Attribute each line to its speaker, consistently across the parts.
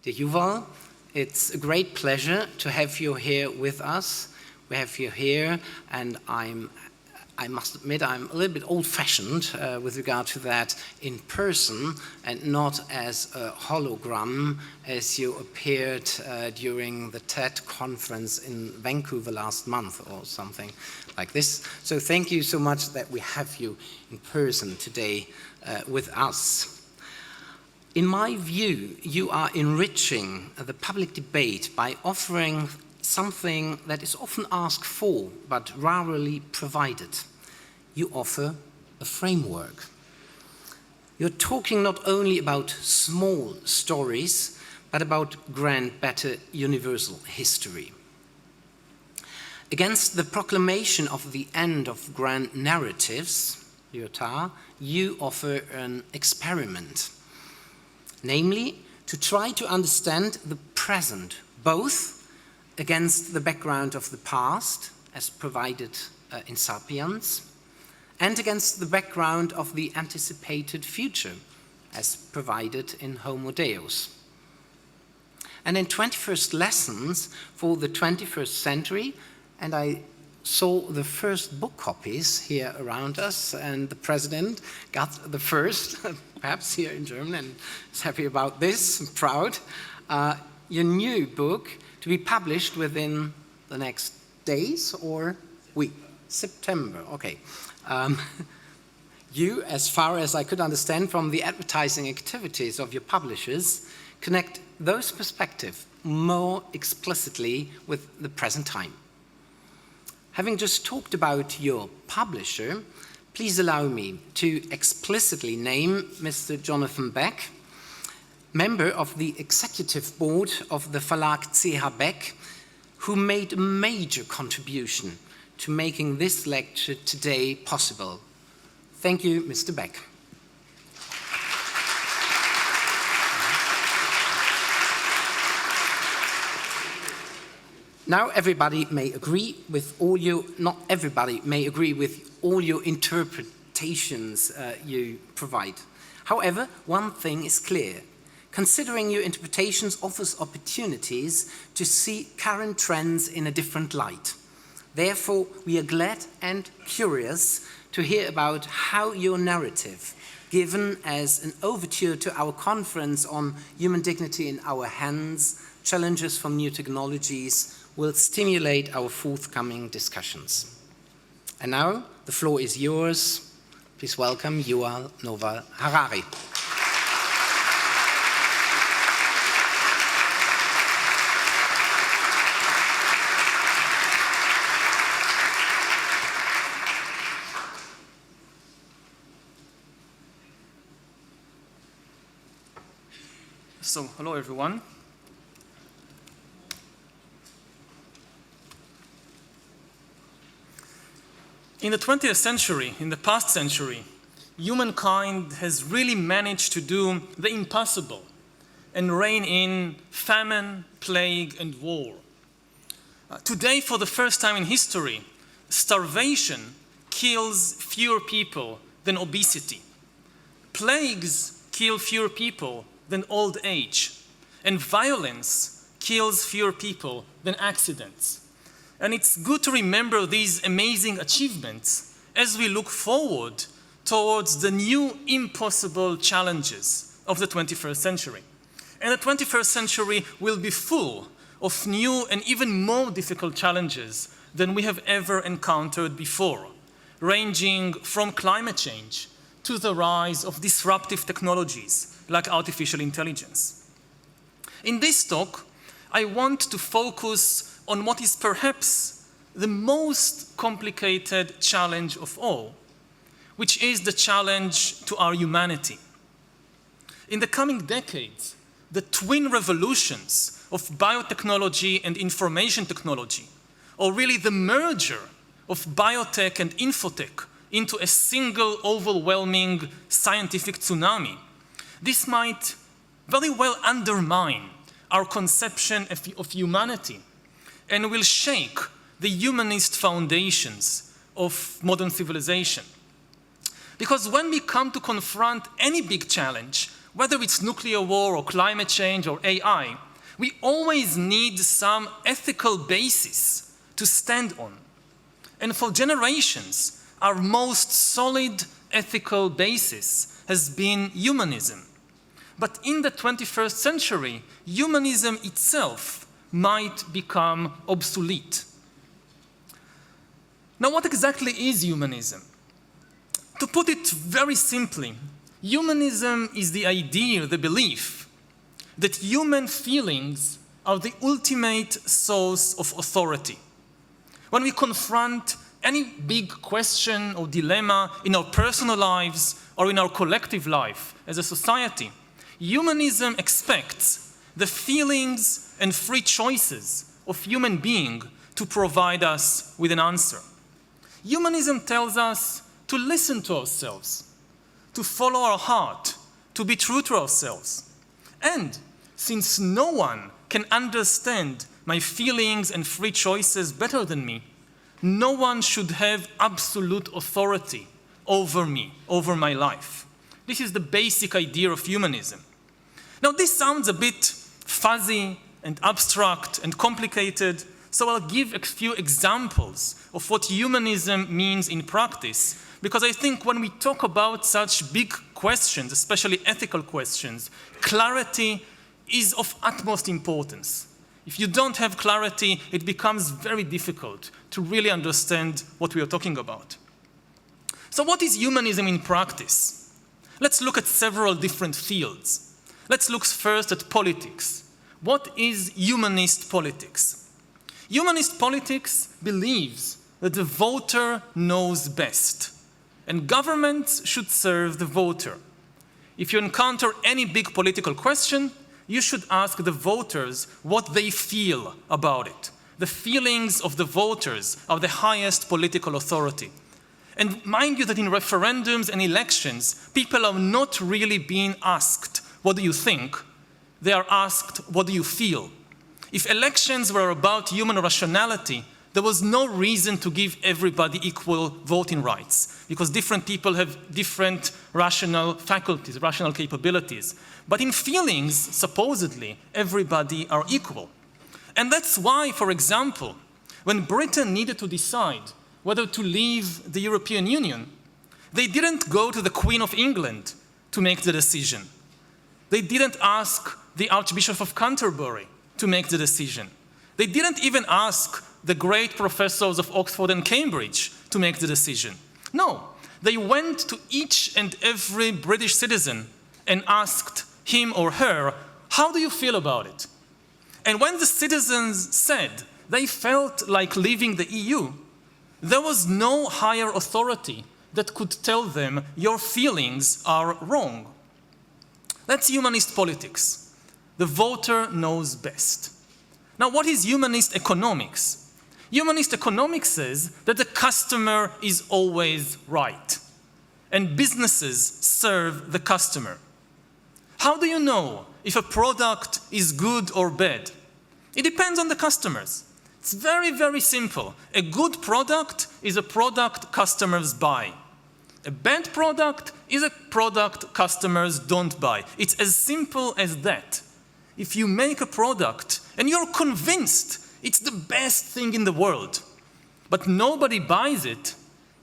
Speaker 1: Dear Yuval, it's a great pleasure to have you here with us. We have you here, and I must admit I'm a little bit old-fashioned with regard to that in person and not as a hologram as you appeared during the TED conference in Vancouver last month or something like this. So thank you so much that we have you in person today with us. In my view, you are enriching the public debate by offering something that is often asked for but rarely provided. You offer a framework. You're talking not only about small stories, but about grand, better, universal history. Against the proclamation of the end of grand narratives, Lyotard, you offer an experiment. Namely, to try to understand the present, both against the background of the past, as provided in Sapiens, and against the background of the anticipated future, as provided in Homo Deus. And in 21st Lessons for the 21st Century, and I saw the first book copies here around us, and the president got the first, perhaps here in German, and is happy about this, I'm proud. Your new book to be published within the next days or week? September, okay. You, as far as I could understand from the advertising activities of your publishers, connect those perspectives more explicitly with the present time. Having just talked about your publisher, please allow me to explicitly name Mr. Jonathan Beck, member of the executive board of the Verlag CH Beck, who made a major contribution to making this lecture today possible. Thank you, Mr. Beck. Now everybody may agree with all not everybody may agree with all your interpretations you provide. However, one thing is clear. Considering your interpretations offers opportunities to see current trends in a different light. Therefore, we are glad and curious to hear about how your narrative, given as an overture to our conference on human dignity in our hands, challenges from new technologies, will stimulate our forthcoming discussions. And now, the floor is yours. Please welcome Yuval Noah Harari.
Speaker 2: So, hello everyone. In the 20th century, in the past century, humankind has really managed to do the impossible and rein in famine, plague, and war. Today, for the first time in history, starvation kills fewer people than obesity. Plagues kill fewer people than old age, and violence kills fewer people than accidents. And it's good to remember these amazing achievements as we look forward towards the new impossible challenges of the 21st century. And the 21st century will be full of new and even more difficult challenges than we have ever encountered before, ranging from climate change to the rise of disruptive technologies like artificial intelligence. In this talk, I want to focus on what is perhaps the most complicated challenge of all, which is the challenge to our humanity. In the coming decades, the twin revolutions of biotechnology and information technology, or really the merger of biotech and infotech into a single overwhelming scientific tsunami, this might very well undermine our conception of humanity and will shake the humanist foundations of modern civilization. Because when we come to confront any big challenge, whether it's nuclear war or climate change or AI, we always need some ethical basis to stand on. And for generations, our most solid ethical basis has been humanism. But in the 21st century, humanism itself might become obsolete. Now, what exactly is humanism? To put it very simply, humanism is the idea, the belief, that human feelings are the ultimate source of authority. When we confront any big question or dilemma in our personal lives or in our collective life as a society, humanism expects the feelings and free choices of human being to provide us with an answer. Humanism tells us to listen to ourselves, to follow our heart, to be true to ourselves. And since no one can understand my feelings and free choices better than me, no one should have absolute authority over me, over my life. This is the basic idea of humanism. Now, this sounds a bit fuzzy and abstract and complicated, so I'll give a few examples of what humanism means in practice, because I think when we talk about such big questions, especially ethical questions, clarity is of utmost importance. If you don't have clarity, it becomes very difficult to really understand what we are talking about. So what is humanism in practice? Let's look at several different fields. Let's look first at politics. What is humanist politics? Humanist politics believes that the voter knows best, and governments should serve the voter. If you encounter any big political question, you should ask the voters what they feel about it. The feelings of the voters are the highest political authority. And mind you that in referendums and elections, people are not really being asked, what do you think? They are asked, what do you feel? If elections were about human rationality, there was no reason to give everybody equal voting rights, because different people have different rational faculties, rational capabilities. But in feelings, supposedly, everybody are equal. And that's why, for example, when Britain needed to decide whether to leave the European Union, they didn't go to the Queen of England to make the decision. They didn't ask the Archbishop of Canterbury to make the decision. They didn't even ask the great professors of Oxford and Cambridge to make the decision. No, they went to each and every British citizen and asked him or her, how do you feel about it? And when the citizens said they felt like leaving the EU, there was no higher authority that could tell them your feelings are wrong. That's humanist politics. The voter knows best. Now, what is humanist economics? Humanist economics says that the customer is always right, and businesses serve the customer. How do you know if a product is good or bad? It depends on the customers. It's very, very simple. A good product is a product customers buy. A bad product is a product customers don't buy. It's as simple as that. If you make a product and you're convinced it's the best thing in the world, but nobody buys it,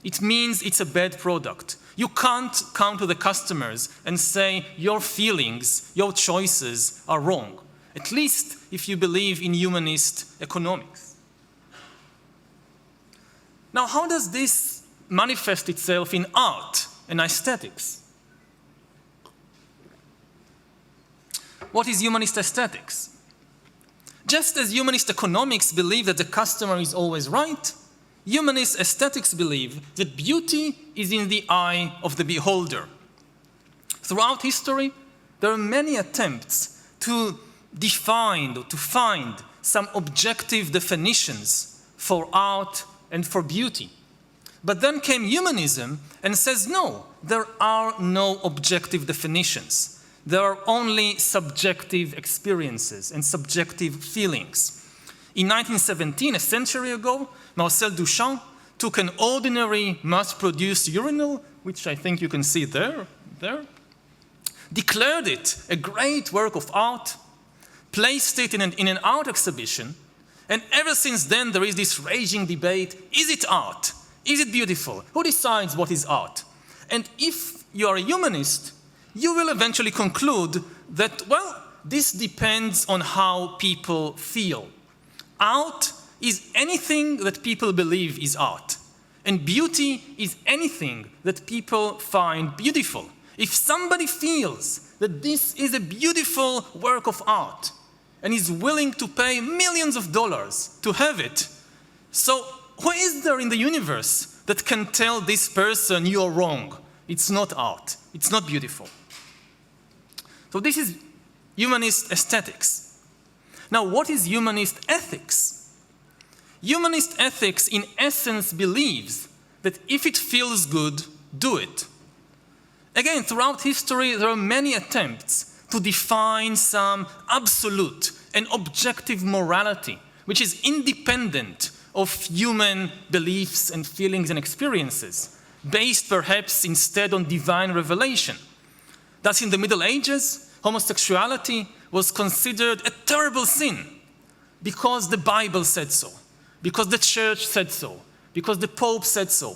Speaker 2: it means it's a bad product. You can't come to the customers and say your feelings, your choices are wrong, at least if you believe in humanist economics. Now, how does this manifest itself in art and aesthetics? What is humanist aesthetics? Just as humanist economics believe that the customer is always right, humanist aesthetics believe that beauty is in the eye of the beholder. Throughout history, there are many attempts to define or to find some objective definitions for art and for beauty. But then came humanism and says, no, there are no objective definitions. There are only subjective experiences and subjective feelings. In 1917, a century ago, Marcel Duchamp took an ordinary mass-produced urinal, which I think you can see there. declared it a great work of art, placed it in an art exhibition, and ever since then there is this raging debate, is it art? Is it beautiful? Who decides what is art? And if you are a humanist, you will eventually conclude that, well, this depends on how people feel. Art is anything that people believe is art. And beauty is anything that people find beautiful. If somebody feels that this is a beautiful work of art and is willing to pay millions of dollars to have it, so who is there in the universe that can tell this person you're wrong? It's not art. It's not beautiful. So this is humanist aesthetics. Now, what is humanist ethics? Humanist ethics, in essence, believes that if it feels good, do it. Again, throughout history, there are many attempts to define some absolute and objective morality, which is independent of human beliefs and feelings and experiences, based perhaps instead on divine revelation. Thus, in the Middle Ages, homosexuality was considered a terrible sin because the Bible said so, because the church said so, because the Pope said so.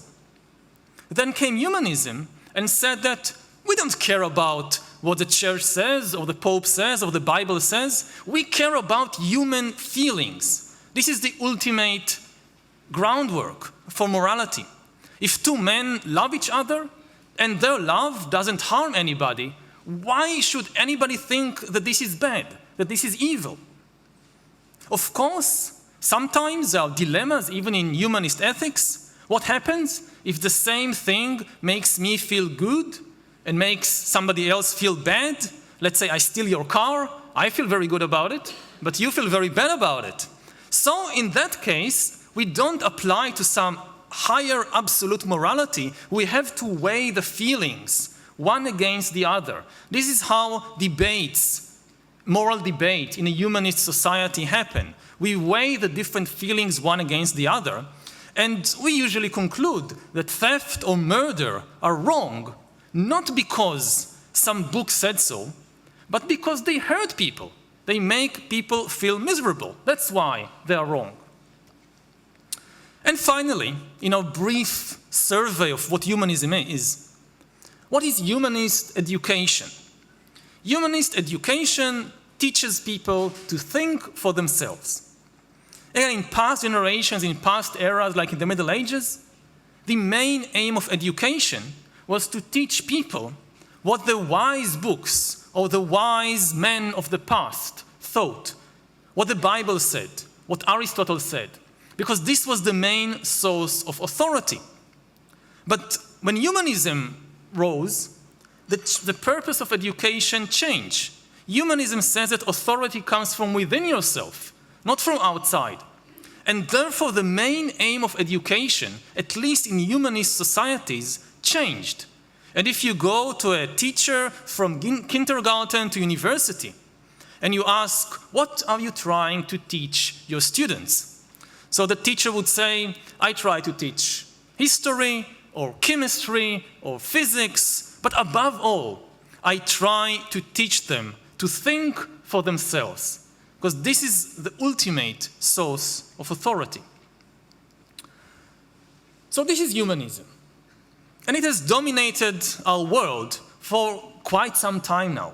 Speaker 2: Then came humanism and said that we don't care about what the church says or the Pope says or the Bible says. We care about human feelings. This is the ultimate groundwork for morality. If two men love each other and their love doesn't harm anybody, why should anybody think that this is bad, that this is evil? Of course, sometimes there are dilemmas even in humanist ethics. What happens if the same thing makes me feel good and makes somebody else feel bad? Let's say I steal your car, I feel very good about it, but you feel very bad about it. So in that case, we don't apply to some higher absolute morality. We have to weigh the feelings one against the other. This is how debates, moral debate in a humanist society happen. We weigh the different feelings one against the other, and we usually conclude that theft or murder are wrong, not because some book said so, but because they hurt people. They make people feel miserable. That's why they are wrong. And finally, in our brief survey of what humanism is, what is humanist education? Humanist education teaches people to think for themselves. And in past generations, in past eras, like in the Middle Ages, the main aim of education was to teach people what the wise books or the wise men of the past thought, what the Bible said, what Aristotle said, because this was the main source of authority. But when humanism rose, the purpose of education changed. Humanism says that authority comes from within yourself, not from outside. And therefore, the main aim of education, at least in humanist societies, changed. And if you go to a teacher from kindergarten to university, and you ask, what are you trying to teach your students? So the teacher would say, I try to teach history, or chemistry, or physics, but above all, I try to teach them to think for themselves, because this is the ultimate source of authority. So this is humanism, and it has dominated our world for quite some time now.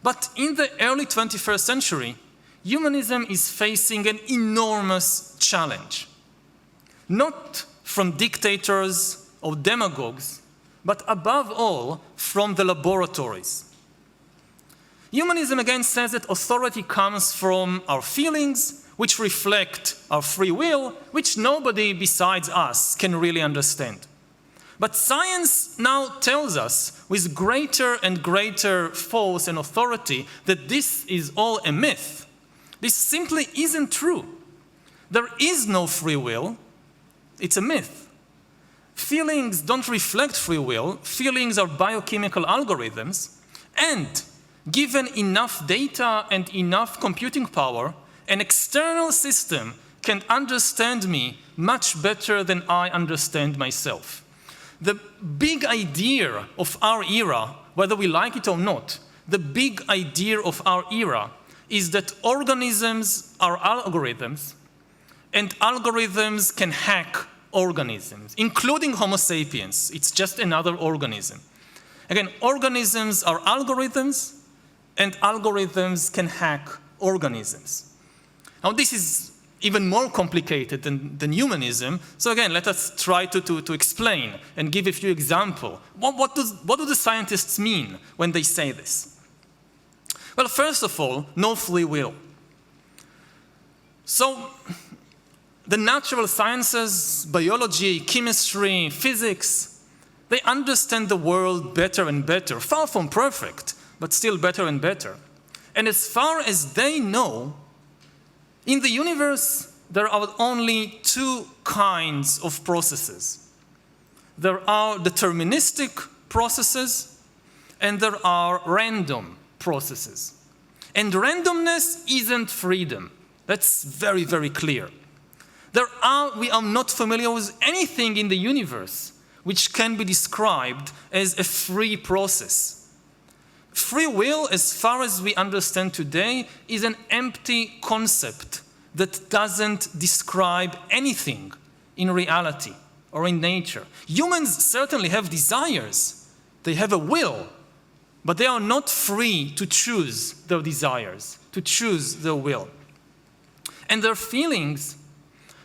Speaker 2: But in the early 21st century, humanism is facing an enormous challenge, not from dictators or demagogues, but above all, from the laboratories. Humanism again says that authority comes from our feelings, which reflect our free will, which nobody besides us can really understand. But science now tells us with greater and greater force and authority that this is all a myth. This simply isn't true. There is no free will. It's a myth. Feelings don't reflect free will. Feelings are biochemical algorithms. And given enough data and enough computing power, an external system can understand me much better than I understand myself. The big idea of our era whether we like it or not, the big idea of our era is that organisms are algorithms, and algorithms can hack organisms, including Homo sapiens. It's just another organism. Again, organisms are algorithms, and algorithms can hack organisms. Now, this is even more complicated than humanism. So again, let us try to explain and give a few examples. What do the scientists mean when they say this? Well, first of all, no free will. So the natural sciences, biology, chemistry, physics, they understand the world better and better, far from perfect, but still better and better. And as far as they know, in the universe, there are only two kinds of processes. There are deterministic processes, and there are random processes. And randomness isn't freedom. That's very, very clear. We are not familiar with anything in the universe which can be described as a free process. Free will, as far as we understand today, is an empty concept that doesn't describe anything in reality or in nature. Humans certainly have desires. They have a will, but they are not free to choose their desires, to choose their will. And their feelings,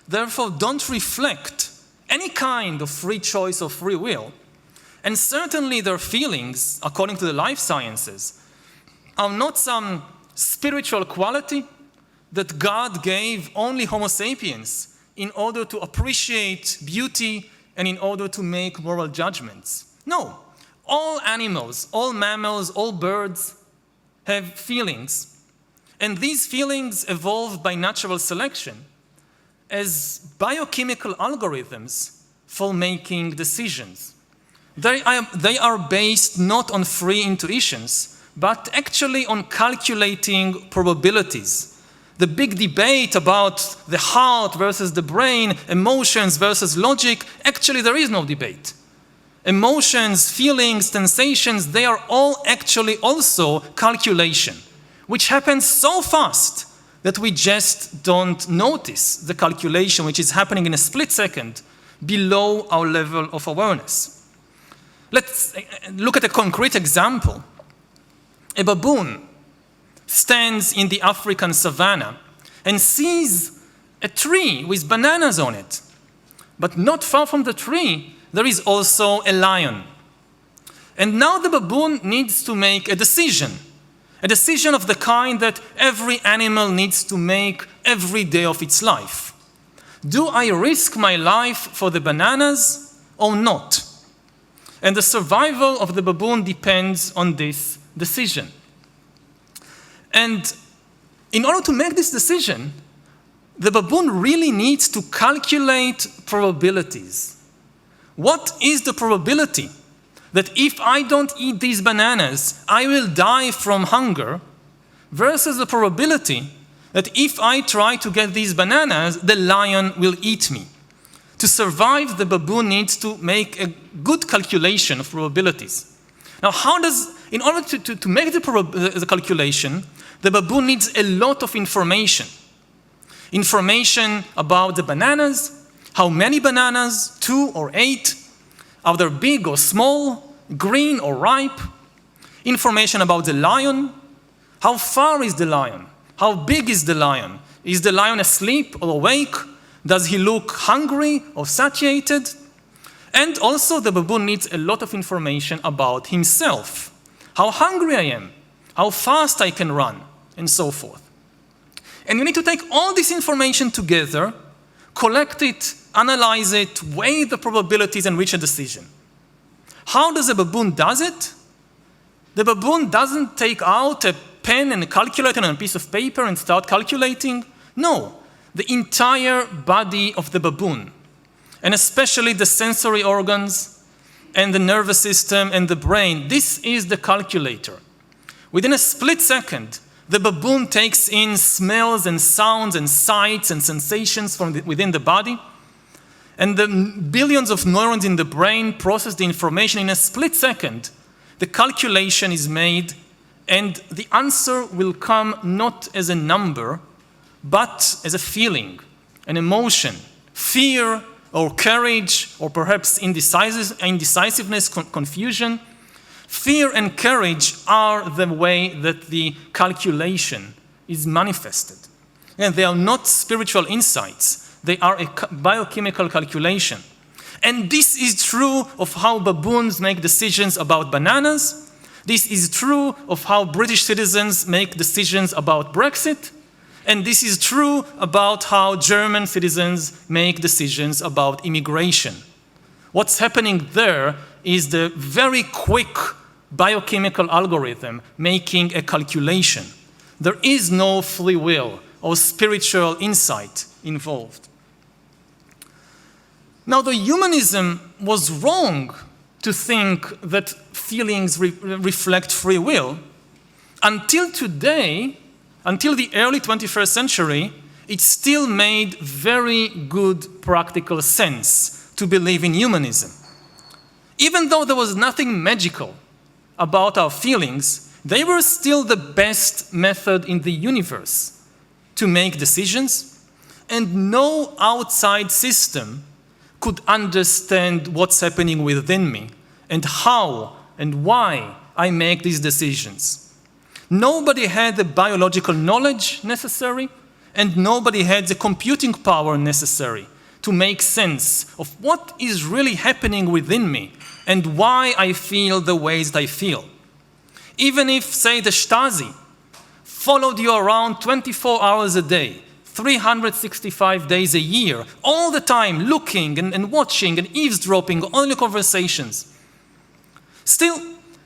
Speaker 2: therefore, don't reflect any kind of free choice or free will. And certainly their feelings, according to the life sciences, are not some spiritual quality that God gave only Homo sapiens in order to appreciate beauty and in order to make moral judgments. No, all animals, all mammals, all birds have feelings. And these feelings evolved by natural selection as biochemical algorithms for making decisions. They are based not on free intuitions, but actually on calculating probabilities. The big debate about the heart versus the brain, emotions versus logic, actually there is no debate. Emotions, feelings, sensations, they are all actually also calculation, which happens so fast that we just don't notice the calculation which is happening in a split second below our level of awareness. Let's look at a concrete example. A baboon stands in the African savannah and sees a tree with bananas on it. But not far from the tree, there is also a lion. And now the baboon needs to make a decision of the kind that every animal needs to make every day of its life. Do I risk my life for the bananas or not? And the survival of the baboon depends on this decision. And in order to make this decision, the baboon really needs to calculate probabilities. What is the probability that if I don't eat these bananas, I will die from hunger, versus the probability that if I try to get these bananas, the lion will eat me? To survive, the baboon needs to make a good calculation of probabilities. Now, in order to make the calculation, the baboon needs a lot of information. Information about the bananas, how many bananas, 2 or 8, are they big or small, green or ripe? Information about the lion, how far is the lion? How big is the lion? Is the lion asleep or awake? Does he look hungry or satiated? And also the baboon needs a lot of information about himself. How hungry I am, how fast I can run, and so forth. And you need to take all this information together, collect it, analyze it, weigh the probabilities, and reach a decision. How does a baboon do it? The baboon doesn't take out a pen and a calculator and a piece of paper and start calculating. No, the entire body of the baboon, and especially the sensory organs and the nervous system and the brain, this is the calculator. Within a split second, the baboon takes in smells and sounds and sights and sensations from within the body, and the billions of neurons in the brain process the information in a split second the calculation is made, and the answer will come not as a number, but as a feeling, an emotion, fear or courage, or perhaps indecisiveness, confusion. Fear and courage are the way that the calculation is manifested. And they are not spiritual insights. They are a biochemical calculation. And this is true of how baboons make decisions about bananas. This is true of how British citizens make decisions about Brexit. And this is true about how German citizens make decisions about immigration. What's happening there is the very quick biochemical algorithm making a calculation. There is no free will or spiritual insight involved. Now, the humanism was wrong to think that feelings reflect free will. Until today, until the early 21st century, it still made very good practical sense to believe in humanism. Even though there was nothing magical about our feelings, they were still the best method in the universe to make decisions, and no outside system could understand what's happening within me and how and why I make these decisions. Nobody had the biological knowledge necessary, and nobody had the computing power necessary to make sense of what is really happening within me and why I feel the ways that I feel. Even if, say, the Stasi followed you around 24 hours a day, 365 days a year, all the time looking and watching and eavesdropping on your conversations. Still,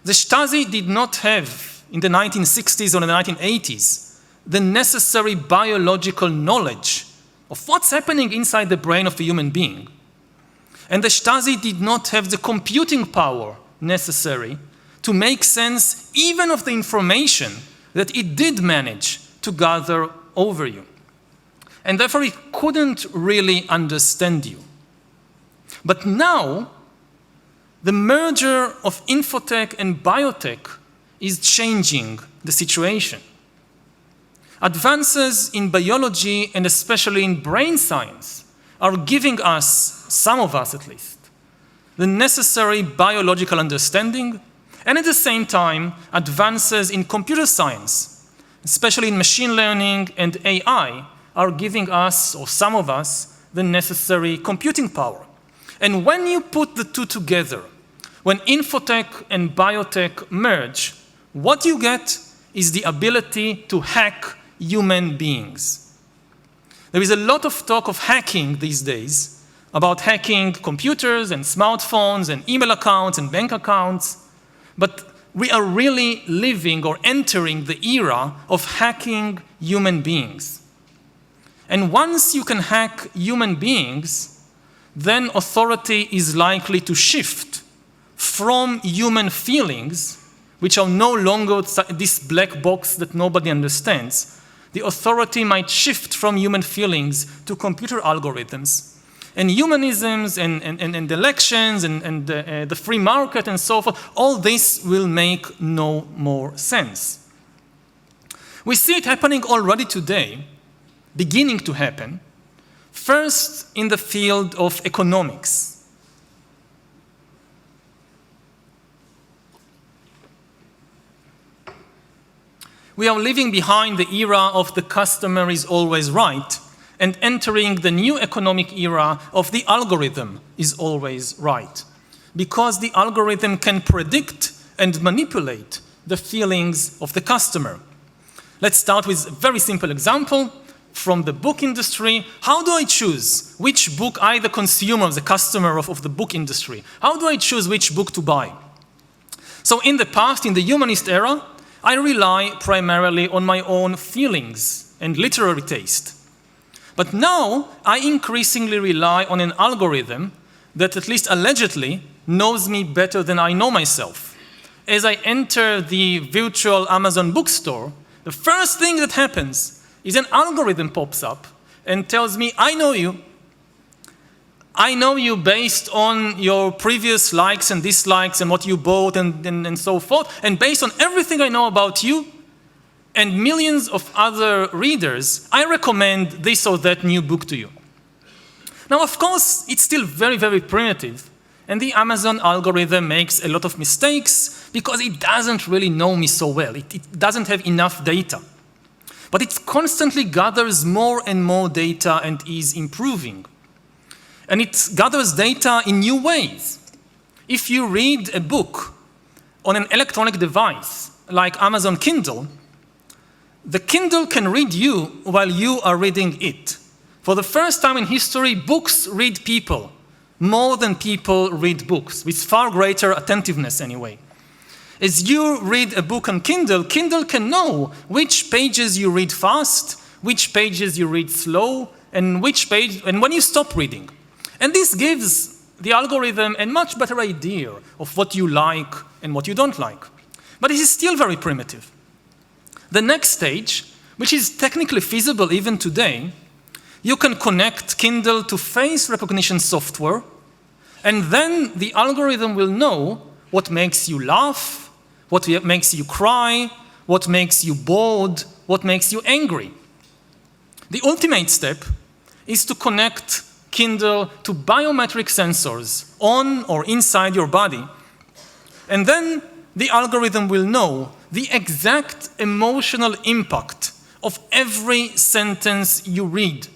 Speaker 2: the Stasi did not have, in the 1960s or the 1980s, the necessary biological knowledge of what's happening inside the brain of a human being. And the Stasi did not have the computing power necessary to make sense even of the information that it did manage to gather over you. And therefore, it couldn't really understand you. But now, the merger of infotech and biotech is changing the situation. Advances in biology, and especially in brain science, are giving us, some of us at least, the necessary biological understanding, and at the same time, advances in computer science, especially in machine learning and AI, are giving us, or some of us, the necessary computing power. And when you put the two together, when infotech and biotech merge, what you get is the ability to hack human beings. There is a lot of talk of hacking these days, about hacking computers and smartphones and email accounts and bank accounts, but we are really living or entering the era of hacking human beings. And once you can hack human beings, then authority is likely to shift from human feelings, which are no longer this black box that nobody understands. The authority might shift from human feelings to computer algorithms. And humanisms and elections and the free market and so forth, all this will make no more sense. We see it happening already today, beginning to happen, first in the field of economics. We are leaving behind the era of the customer is always right and entering the new economic era of the algorithm is always right, because the algorithm can predict and manipulate the feelings of the customer. Let's start with a very simple example from the book industry. How do I choose which book I, the consumer, the customer of the book industry, how do I choose which book to buy? So in the past, in the humanist era, I rely primarily on my own feelings and literary taste. But now, I increasingly rely on an algorithm that, at least allegedly, knows me better than I know myself. As I enter the virtual Amazon bookstore, the first thing that happens is an algorithm pops up and tells me, I know you. I know you based on your previous likes and dislikes and what you bought and so forth. And based on everything I know about you and millions of other readers, I recommend this or that new book to you. Now, of course, it's still very, very primitive. And the Amazon algorithm makes a lot of mistakes because it doesn't really know me so well. It doesn't have enough data. But it constantly gathers more and more data and is improving. And it gathers data in new ways. If you read a book on an electronic device like Amazon Kindle, the Kindle can read you while you are reading it. For the first time in history, books read people more than people read books, with far greater attentiveness anyway. As you read a book on Kindle, Kindle can know which pages you read fast, which pages you read slow, and when you stop reading. And this gives the algorithm a much better idea of what you like and what you don't like. But this is still very primitive. The next stage, which is technically feasible even today, you can connect Kindle to face recognition software, and then the algorithm will know what makes you laugh, what makes you cry, what makes you bored, what makes you angry. The ultimate step is to connect Kindle to biometric sensors on or inside your body, and then the algorithm will know the exact emotional impact of every sentence you read.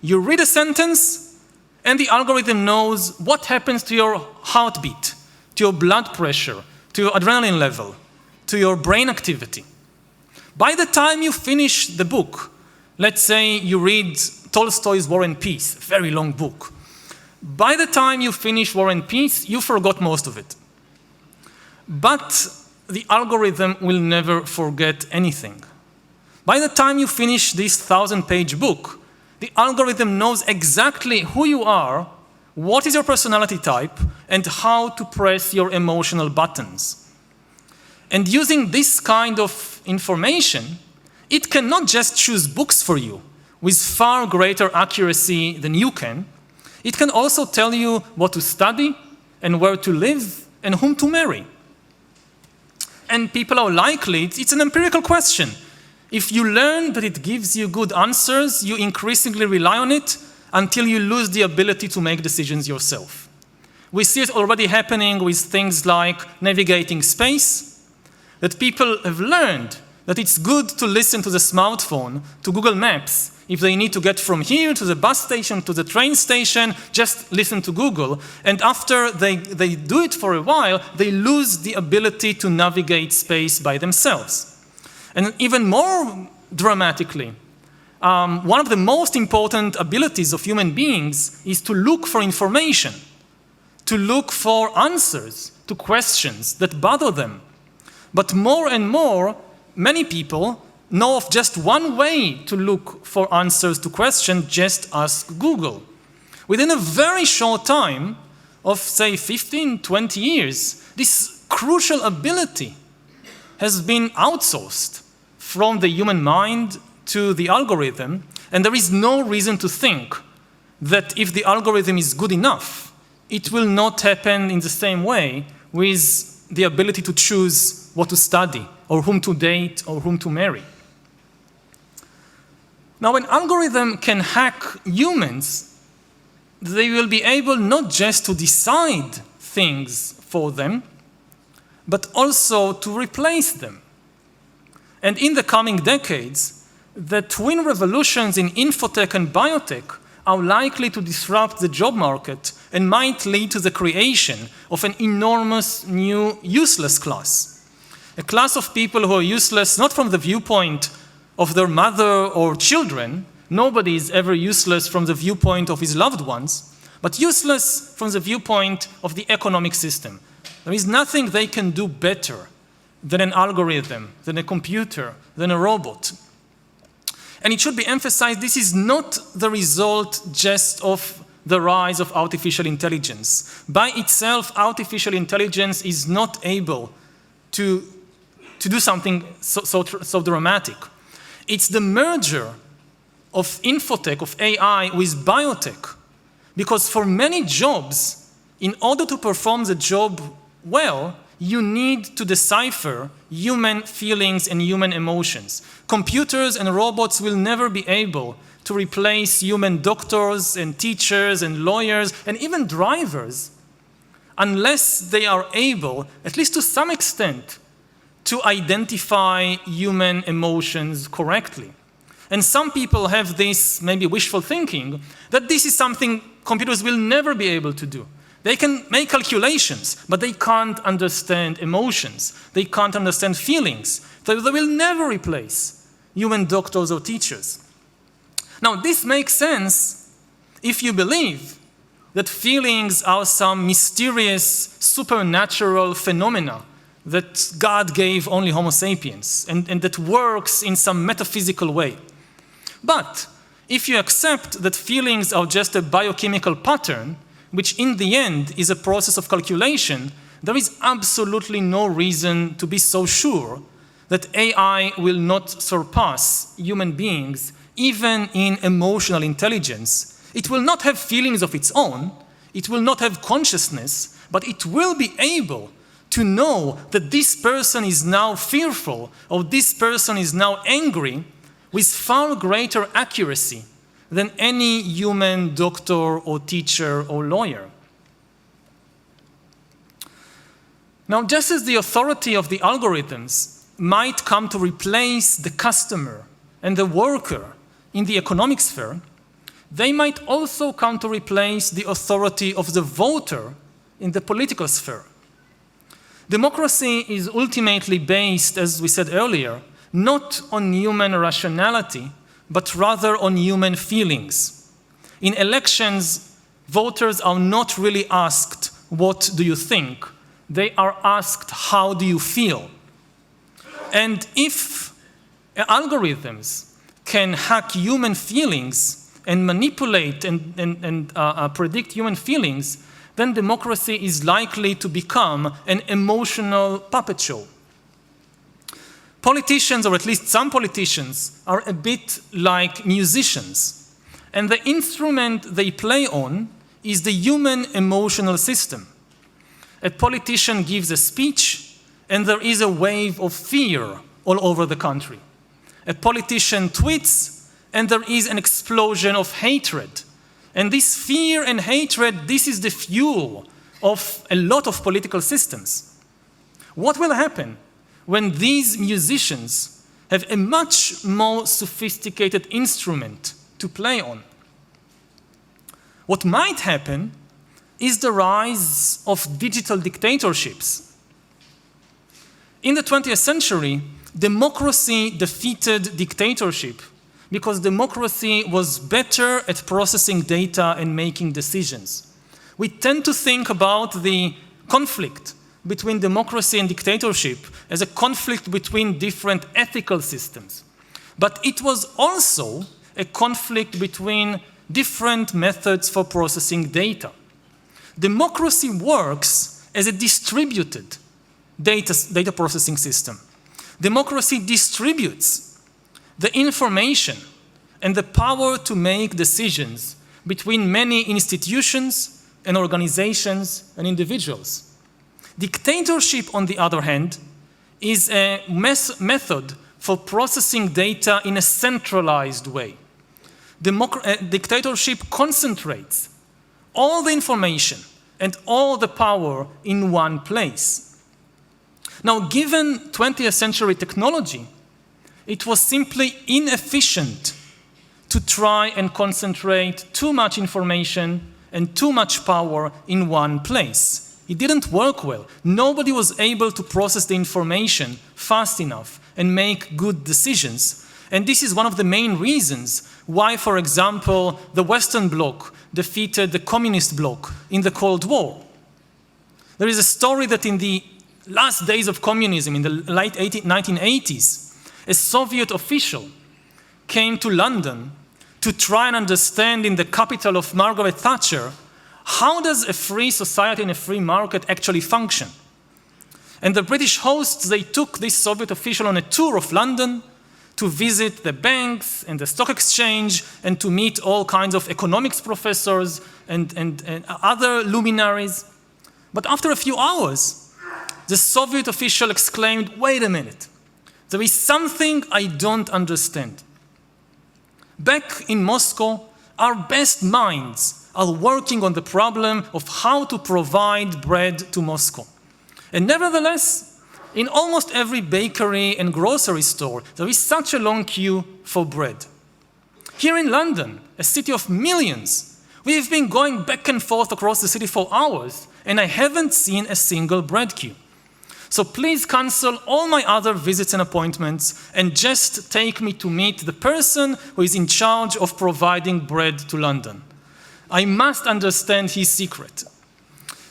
Speaker 2: You read a sentence, and the algorithm knows what happens to your heartbeat, to your blood pressure, to your adrenaline level, to your brain activity. By the time you finish the book, let's say you read Tolstoy's War and Peace, a very long book. By the time you finish War and Peace, you forgot most of it. But the algorithm will never forget anything. By the time you finish this 1,000-page book, the algorithm knows exactly who you are, what is your personality type, and how to press your emotional buttons. And using this kind of information, it can not just choose books for you with far greater accuracy than you can. It can also tell you what to study and where to live and whom to marry. And people are likely, it's an empirical question. If you learn that it gives you good answers, you increasingly rely on it until you lose the ability to make decisions yourself. We see it already happening with things like navigating space, that people have learned that it's good to listen to the smartphone, to Google Maps. If they need to get from here to the bus station, to the train station, just listen to Google. And after they do it for a while, they lose the ability to navigate space by themselves. And even more dramatically, one of the most important abilities of human beings is to look for information, to look for answers to questions that bother them. But more and more, many people know of just one way to look for answers to questions: just ask Google. Within a very short time of, say, 15, 20 years, this crucial ability has been outsourced from the human mind to the algorithm, and there is no reason to think that if the algorithm is good enough, it will not happen in the same way with the ability to choose what to study, or whom to date, or whom to marry. Now, when algorithm can hack humans, they will be able not just to decide things for them, but also to replace them. And in the coming decades, the twin revolutions in infotech and biotech are likely to disrupt the job market and might lead to the creation of an enormous new useless class. A class of people who are useless not from the viewpoint of their mother or children. Nobody is ever useless from the viewpoint of his loved ones, but useless from the viewpoint of the economic system. There is nothing they can do better than an algorithm, than a computer, than a robot. And it should be emphasized, this is not the result just of the rise of artificial intelligence. By itself, artificial intelligence is not able to do something so dramatic. It's the merger of infotech, of AI, with biotech, Because for many jobs, in order to perform the job well, you need to decipher human feelings and human emotions. Computers and robots will never be able to replace human doctors and teachers and lawyers and even drivers unless they are able, at least to some extent, to identify human emotions correctly. And some people have this maybe wishful thinking that this is something computers will never be able to do. They can make calculations, but they can't understand emotions. They can't understand feelings. So they will never replace human doctors or teachers. Now, this makes sense if you believe that feelings are some mysterious, supernatural phenomena that God gave only Homo sapiens and that works in some metaphysical way. But if you accept that feelings are just a biochemical pattern, which in the end is a process of calculation, there is absolutely no reason to be so sure that AI will not surpass human beings, even in emotional intelligence. It will not have feelings of its own, it will not have consciousness, but it will be able to know that this person is now fearful or this person is now angry with far greater accuracy than any human doctor or teacher or lawyer. Now, just as the authority of the algorithms might come to replace the customer and the worker in the economic sphere, they might also come to replace the authority of the voter in the political sphere. Democracy is ultimately based, as we said earlier, not on human rationality, but rather on human feelings. In elections, voters are not really asked, what do you think? They are asked, how do you feel? And if algorithms can hack human feelings and manipulate and predict human feelings, then democracy is likely to become an emotional puppet show. Politicians, or at least some politicians, are a bit like musicians, and the instrument they play on is the human emotional system. A politician gives a speech, and there is a wave of fear all over the country. A politician tweets, and there is an explosion of hatred. And this fear and hatred, this is the fuel of a lot of political systems. What will happen when these musicians have a much more sophisticated instrument to play on? What might happen is the rise of digital dictatorships. In the 20th century, democracy defeated dictatorship because democracy was better at processing data and making decisions. We tend to think about the conflict between democracy and dictatorship as a conflict between different ethical systems. But it was also a conflict between different methods for processing data. Democracy works as a distributed data processing system. Democracy distributes the information and the power to make decisions between many institutions and organizations and individuals. Dictatorship, on the other hand, is a method for processing data in a centralized way. Dictatorship concentrates all the information and all the power in one place. Now, given 20th century technology, it was simply inefficient to try and concentrate too much information and too much power in one place. It didn't work well. Nobody was able to process the information fast enough and make good decisions. And this is one of the main reasons why, for example, the Western Bloc defeated the Communist Bloc in the Cold War. There is a story that in the last days of communism, in the late 1980s, a Soviet official came to London to try and understand in the capital of Margaret Thatcher, how does a free society and a free market actually function? And the British hosts, they took this Soviet official on a tour of London to visit the banks and the stock exchange and to meet all kinds of economics professors and other luminaries. But after a few hours, the Soviet official exclaimed, "Wait a minute, there is something I don't understand. Back in Moscow, our best minds are working on the problem of how to provide bread to Moscow. And nevertheless, in almost every bakery and grocery store, there is such a long queue for bread. Here in London, a city of millions, we have been going back and forth across the city for hours, and I haven't seen a single bread queue. So please cancel all my other visits and appointments and just take me to meet the person who is in charge of providing bread to London. I must understand his secret."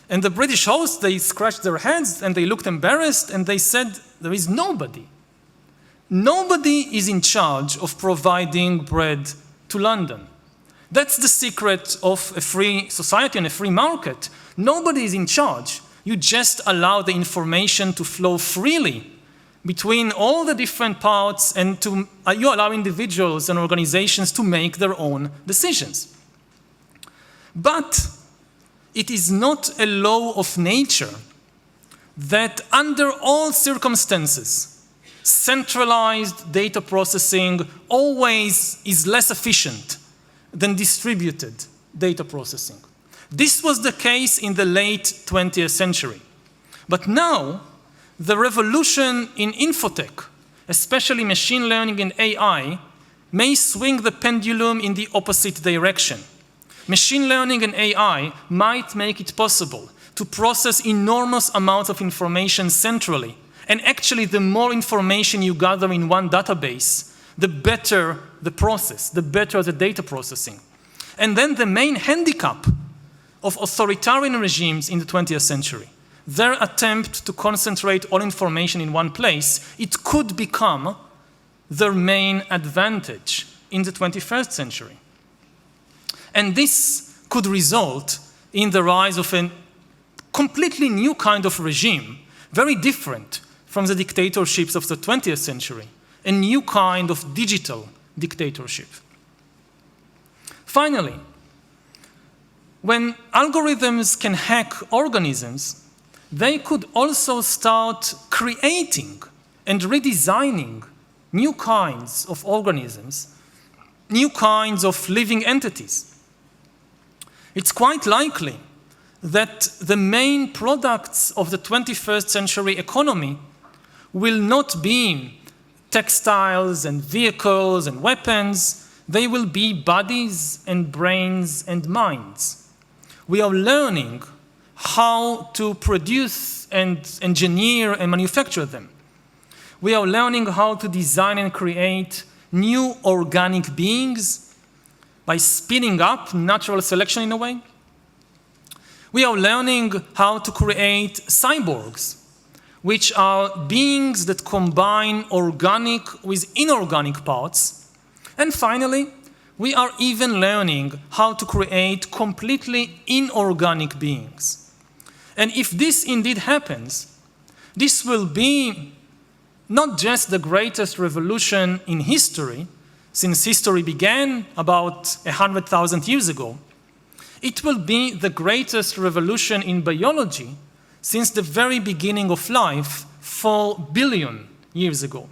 Speaker 2: And the British hosts, they scratched their heads and they looked embarrassed and they said, "There is nobody. Nobody is in charge of providing bread to London. That's the secret of a free society and a free market. Nobody is in charge. You just allow the information to flow freely between all the different parts and you allow individuals and organizations to make their own decisions." But it is not a law of nature that under all circumstances, centralized data processing always is less efficient than distributed data processing. This was the case in the late 20th century. But now, the revolution in infotech, especially machine learning and AI, may swing the pendulum in the opposite direction. Machine learning and AI might make it possible to process enormous amounts of information centrally. And actually, the more information you gather in one database, the better the process, the better the data processing. And then the main handicap of authoritarian regimes in the 20th century, their attempt to concentrate all information in one place, it could become their main advantage in the 21st century. And this could result in the rise of a completely new kind of regime, very different from the dictatorships of the 20th century, a new kind of digital dictatorship. Finally, when algorithms can hack organisms, they could also start creating and redesigning new kinds of organisms, new kinds of living entities. It's quite likely that the main products of the 21st century economy will not be textiles and vehicles and weapons. They will be bodies and brains and minds. We are learning how to produce and engineer and manufacture them. We are learning how to design and create new organic beings by speeding up natural selection in a way. We are learning how to create cyborgs, which are beings that combine organic with inorganic parts. And finally, we are even learning how to create completely inorganic beings. And if this indeed happens, this will be not just the greatest revolution in history, since history began about 100,000 years ago, it will be the greatest revolution in biology since the very beginning of life 4 billion years ago.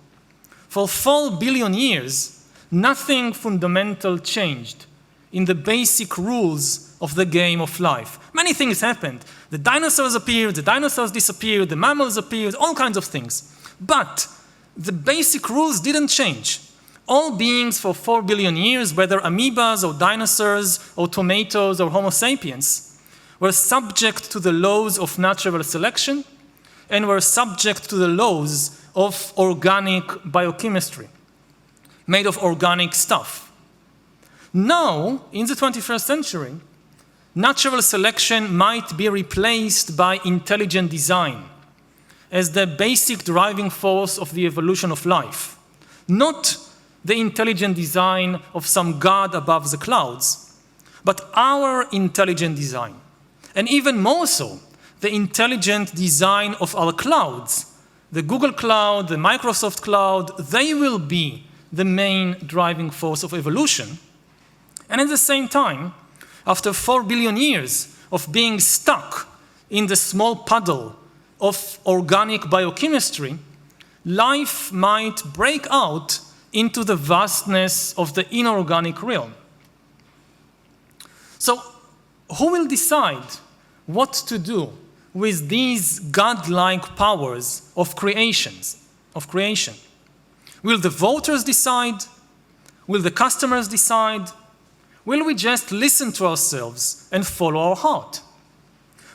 Speaker 2: For 4 billion years, nothing fundamental changed in the basic rules of the game of life. Many things happened. The dinosaurs appeared, the dinosaurs disappeared, the mammals appeared, all kinds of things. But the basic rules didn't change. All beings for 4 billion years, whether amoebas or dinosaurs or tomatoes or Homo sapiens, were subject to the laws of natural selection and were subject to the laws of organic biochemistry, made of organic stuff. Now, in the 21st century, natural selection might be replaced by intelligent design as the basic driving force of the evolution of life, not the intelligent design of some god above the clouds, but our intelligent design. And even more so, the intelligent design of our clouds. The Google Cloud, the Microsoft Cloud, they will be the main driving force of evolution. And at the same time, after 4 billion years of being stuck in the small puddle of organic biochemistry, life might break out into the vastness of the inorganic realm. So, who will decide what to do with these godlike powers of creation? Will the voters decide? Will the customers decide? Will we just listen to ourselves and follow our heart?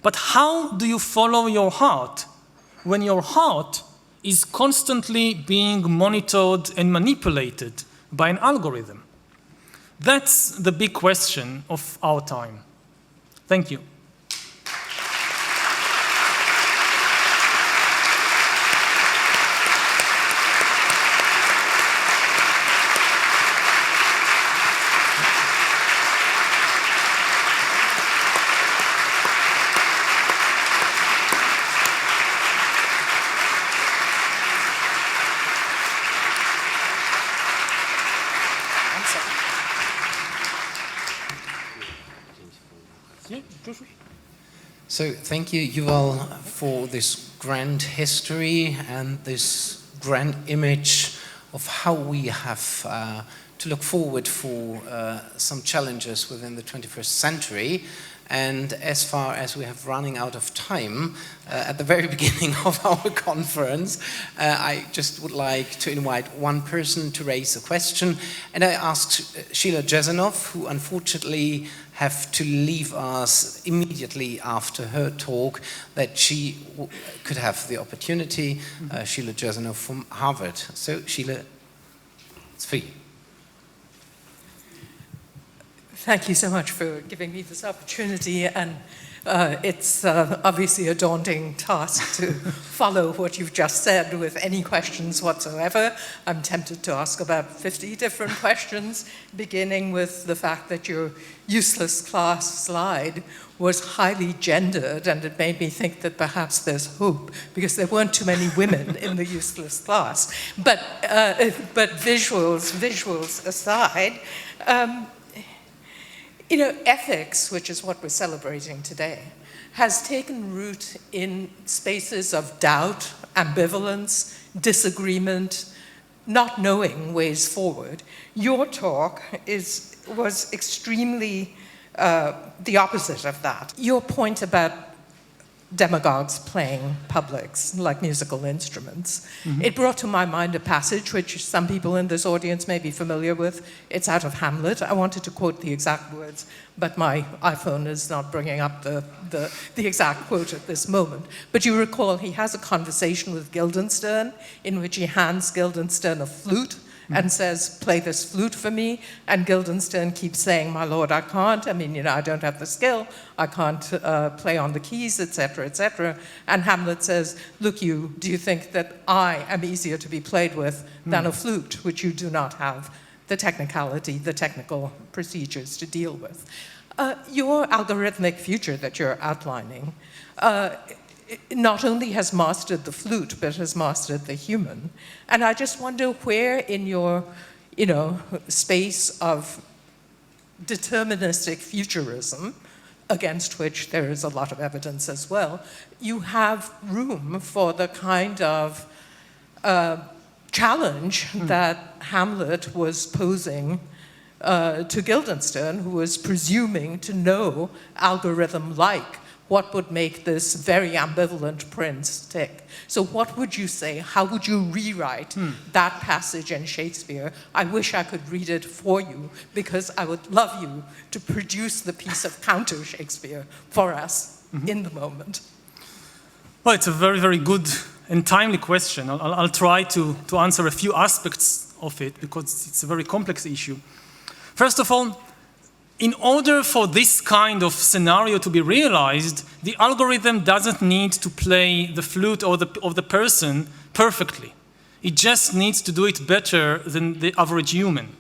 Speaker 2: But how do you follow your heart when your heart is constantly being monitored and manipulated by an algorithm? That's the big question of our time. Thank you.
Speaker 1: So thank you, Yuval, for this grand history and this grand image of how we have to look forward for some challenges within the 21st century. And as far as we have running out of time, at the very beginning of our conference, I just would like to invite one person to raise a question. And I asked Sheila Jesanoff, who unfortunately have to leave us immediately after her talk, that she could have the opportunity. Sheila Jesanoff from Harvard. So Sheila, it's for you.
Speaker 3: Thank you so much for giving me this opportunity, and it's obviously a daunting task to follow what you've just said with any questions whatsoever. I'm tempted to ask about 50 different questions, beginning with the fact that your useless class slide was highly gendered, and it made me think that perhaps there's hope, because there weren't too many women in the useless class. But visuals aside, you know, ethics, which is what we're celebrating today, has taken root in spaces of doubt, ambivalence, disagreement, not knowing ways forward. Your talk was extremely the opposite of that. Your point about demagogues playing publics like musical instruments. It brought to my mind a passage which some people in this audience may be familiar with. It's out of Hamlet. I wanted to quote the exact words, but my iPhone is not bringing up the exact quote at this moment. But you recall he has a conversation with Guildenstern in which he hands Guildenstern a flute and says, play this flute for me. And Guildenstern keeps saying, my lord, I can't. I mean, you know, I don't have the skill. I can't play on the keys, etc., etc. And Hamlet says, look, do you think that I am easier to be played with than a flute, which you do not have the technicality, the technical procedures to deal with? Your algorithmic future that you're outlining not only has mastered the flute, but has mastered the human. And I just wonder where in your, you know, space of deterministic futurism, against which there is a lot of evidence as well, you have room for the kind of challenge that Hamlet was posing to Guildenstern, who was presuming to know algorithm-like what would make this very ambivalent prince tick. So what would you say? How would you rewrite that passage in Shakespeare? I wish I could read it for you, because I would love you to produce the piece of counter Shakespeare for us in the moment.
Speaker 2: Well, it's a very, very good and timely question. I'll try to answer a few aspects of it, because it's a very complex issue. First of all, in order for this kind of scenario to be realized, the algorithm doesn't need to play the flute of the person perfectly. It just needs to do it better than the average human.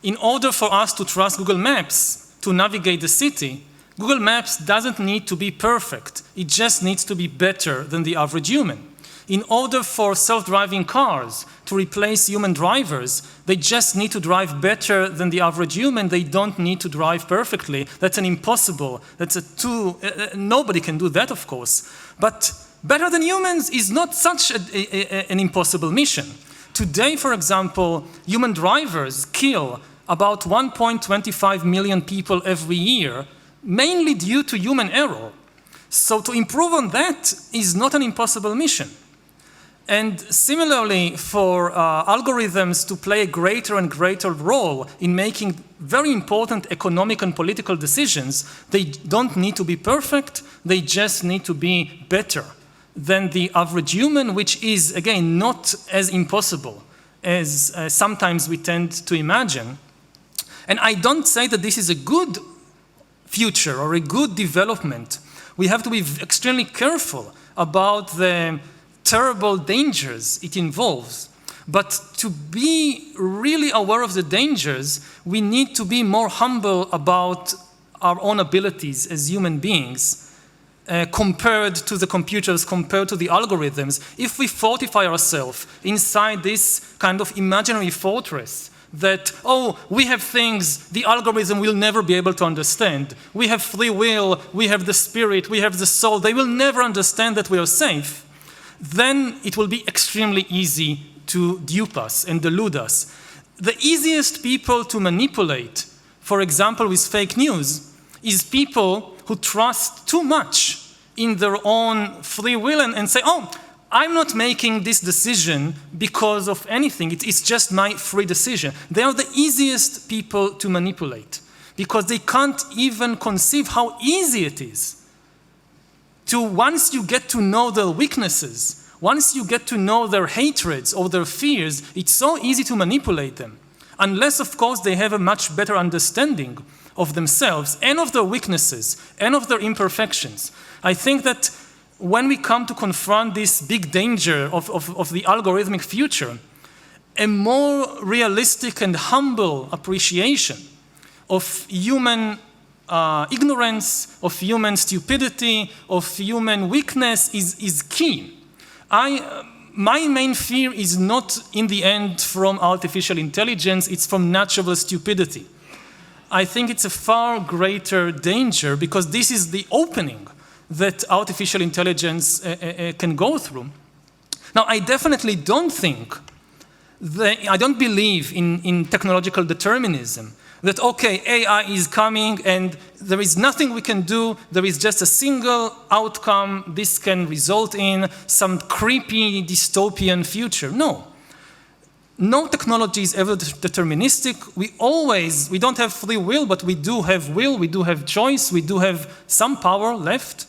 Speaker 2: In order for us to trust Google Maps to navigate the city, Google Maps doesn't need to be perfect. It just needs to be better than the average human. in order for self-driving cars to replace human drivers, they just need to drive better than the average human. They don't need to drive perfectly. That's an impossible. Nobody can do that, of course. But better than humans is not such an impossible mission. Today, for example, human drivers kill about 1.25 million people every year, mainly due to human error. So to improve on that is not an impossible mission. And similarly, for algorithms to play a greater and greater role in making very important economic and political decisions, they don't need to be perfect, they just need to be better than the average human, which is, again, not as impossible as sometimes we tend to imagine. And I don't say that this is a good future or a good development. We have to be extremely careful about the terrible dangers it involves. But to be really aware of the dangers, we need to be more humble about our own abilities as human beings compared to the computers, compared to the algorithms. If we fortify ourselves inside this kind of imaginary fortress that, oh, we have things the algorithm will never be able to understand. We have free will, we have the spirit, we have the soul. They will never understand that we are safe. Then it will be extremely easy to dupe us and delude us. The easiest people to manipulate, for example, with fake news, is people who trust too much in their own free will and say, oh, I'm not making this decision because of anything. It's just my free decision. They are the easiest people to manipulate because they can't even conceive how easy it is to, once you get to know their weaknesses, once you get to know their hatreds or their fears, it's so easy to manipulate them. Unless, of course, they have a much better understanding of themselves and of their weaknesses and of their imperfections. I think that when we come to confront this big danger of the algorithmic future, a more realistic and humble appreciation of human ignorance, of human stupidity, of human weakness is key. My main fear is not in the end from artificial intelligence, it's from natural stupidity. I think it's a far greater danger because this is the opening that artificial intelligence can go through. Now, I definitely don't think I don't believe in technological determinism, that, okay, AI is coming and there is nothing we can do, there is just a single outcome this can result in some creepy dystopian future. No. No technology is ever deterministic. We don't have free will, but we do have will, we do have choice, we do have some power left.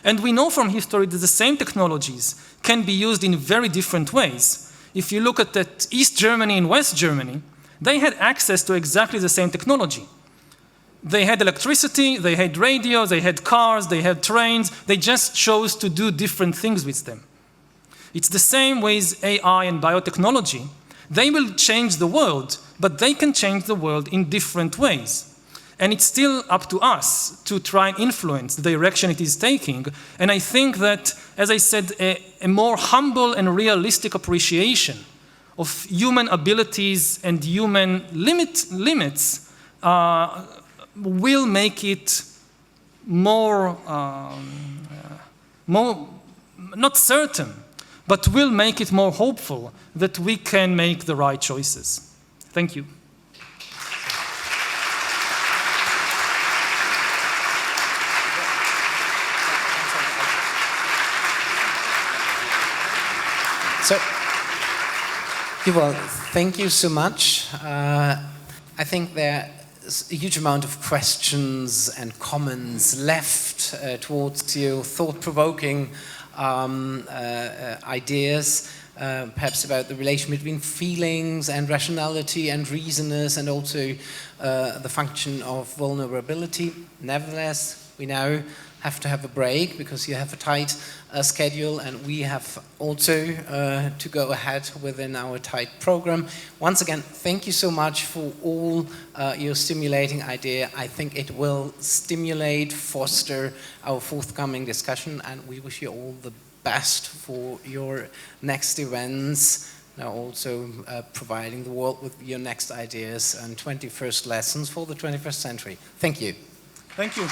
Speaker 2: And we know from history that the same technologies can be used in very different ways. If you look at East Germany and West Germany, they had access to exactly the same technology. They had electricity, they had radio, they had cars, they had trains. They just chose to do different things with them. It's the same with AI and biotechnology. They will change the world, but they can change the world in different ways. And it's still up to us to try and influence the direction it is taking. And I think that, as I said, a more humble and realistic appreciation of human abilities and human limits will make it more not certain, but will make it more hopeful that we can make the right choices. Thank you.
Speaker 1: So, Yuval, thank you so much. I think there's a huge amount of questions and comments left towards your thought-provoking ideas, perhaps about the relation between feelings and rationality and reasoners, and also the function of vulnerability. Nevertheless, we now have to have a break because you have a tight schedule, and we have also to go ahead within our tight program. Once again, thank you so much for all your stimulating idea. I think it will stimulate, foster our forthcoming discussion, and we wish you all the best for your next events, now also providing the world with your next ideas and 21st lessons for the 21st century. Thank you.
Speaker 2: Thank you.